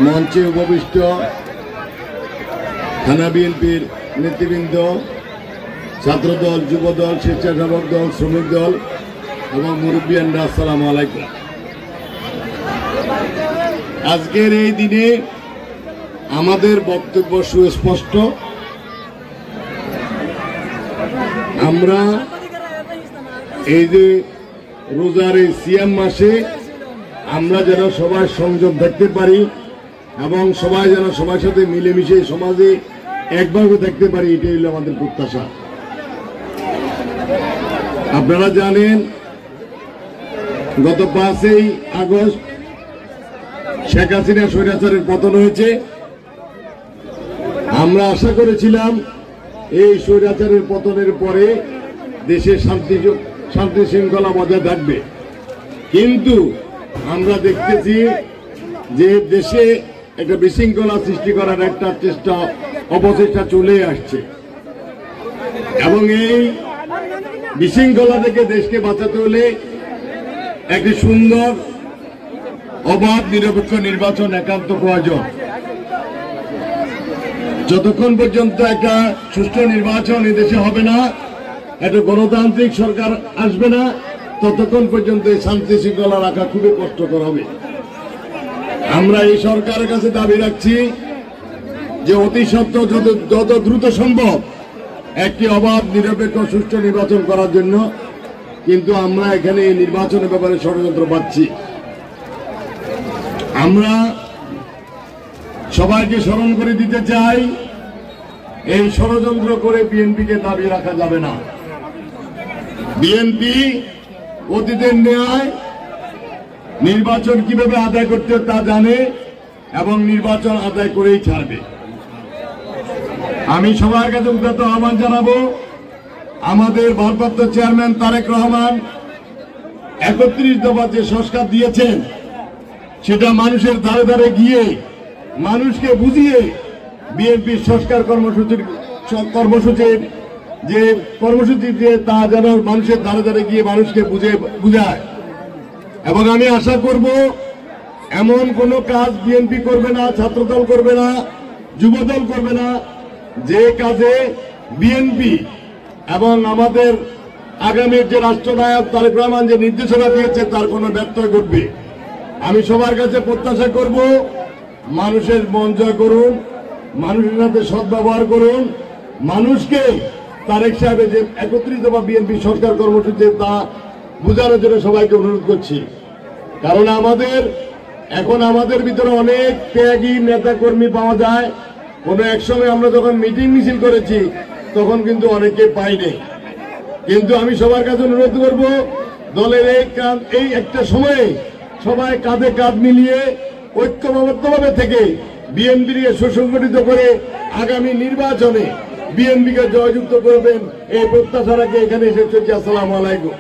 মঞ্চে উপবিষ্ট থানা বিএনপির নেতৃবৃন্দ, ছাত্রদল, যুবদল, স্বেচ্ছাসেবক দল, শ্রমিক দল এবং মুরব্বিয়ানরা, আসসালামু আলাইকুম। আজকের এই দিনে আমাদের বক্তব্য সুস্পষ্ট। আমরা এই যে রোজার এই সিয়াম মাসে আমরা যেন সবাই সংযম থাকতে পারি এবং সবাই যেন সবার সাথে মিলেমিশে সমাজে একভাবে থাকতে পারি, এটাই হলো আমাদের প্রত্যাশা। আপনারা জানেন গত 5ই আগস্ট শেখ হাসিনা স্বৈরাচারের পতন হয়েছে। আমরা আশা করেছিলাম এই স্বৈরাচারের পতনের পরে দেশে শান্তি শৃঙ্খলা বজায় থাকবে, কিন্তু আমরা দেখতেছি যে দেশে একটা বিশৃঙ্খলা সৃষ্টি করার একটা অপচেষ্টা চলে আসছে এবং এই বিশৃঙ্খলা থেকে দেশকে বাঁচাতে হলে একটি সুন্দর অবাধ নিরপেক্ষ নির্বাচন একান্ত প্রয়োজন। যতক্ষণ পর্যন্ত একটা সুষ্ঠু নির্বাচন এদেশে হবে না, একটা গণতান্ত্রিক সরকার আসবে না, ততক্ষণ পর্যন্ত এই শান্তি শৃঙ্খলা রাখা খুবই কষ্টকর হবে। আমরা এই সরকারের কাছে দাবি রাখছি যে অতি সত্বর যত দ্রুত সম্ভব একটি অবাধ নিরপেক্ষ সুষ্ঠু নির্বাচন করার জন্য, কিন্তু আমরা এখানে এই নির্বাচনের ব্যাপারে ষড়যন্ত্র পাচ্ছি। আমরা সবাইকে স্মরণ করে দিতে চাই, এই ষড়যন্ত্র করে বিএনপিকে দাবি রাখা যাবে না। বিএনপি অতীতের ন্যায় নির্বাচন কিভাবে আদায় করতে তা জানে এবং নির্বাচন আদায় করেই ছাড়বে। আমি সবার কাছে উদ্যত আহ্বান জানাবো, আমাদের ভারপ্রাপ্ত চেয়ারম্যান তারেক রহমান 31 দফা যে সংস্কার দিয়েছেন সেটা মানুষের ধারে ধারে গিয়ে মানুষকে বুঝিয়ে বিএনপির সংস্কার কর্মসূচি দিয়ে তা যেন মানুষের ধারে ধারে গিয়ে মানুষকে বুঝায়। এবং আমি আশা করব এমন কোন কাজ বিএনপি করবে না, ছাত্রদল করবে না, যুবদল করবে না, যে কাজে বিএনপি এবং আমাদের আগামীর যে রাষ্ট্রনায়ক তারেক রহমান যে নির্দেশনা দিয়েছে তার কোনো ব্যত্যয় ঘটবে। আমি সবার কাছে প্রত্যাশা করব, মানুষের মন জয় করুন, মানুষের সাথে সদ্ব্যবহার করুন, মানুষকে তারেক সাহেবের যে 31 দফা বিএনপি সরকার কর্মসূচি তা বোঝানোর জন্য সবাইকে অনুরোধ করছি। কারণ আমাদের ভিতরে অনেক ত্যাগী নেতা কর্মী পাওয়া যায়। কোনো এক সময় আমরা যখন মিটিং মিছিল করেছি তখন কিন্তু অনেকে পাইনি, কিন্তু আমি সবার কাছে অনুরোধ করব, দলের এই একটা সময়ে সবাই কাঁধে কাঁধ মিলিয়ে ঐক্যবদ্ধভাবে থেকে বিএনপিকে সুসংগঠিত করে আগামী নির্বাচনে বিএনপিকে জয়যুক্ত করবেন, এই প্রত্যাশা রাখে এখানে এসে চলছি। আসসালামু আলাইকুম।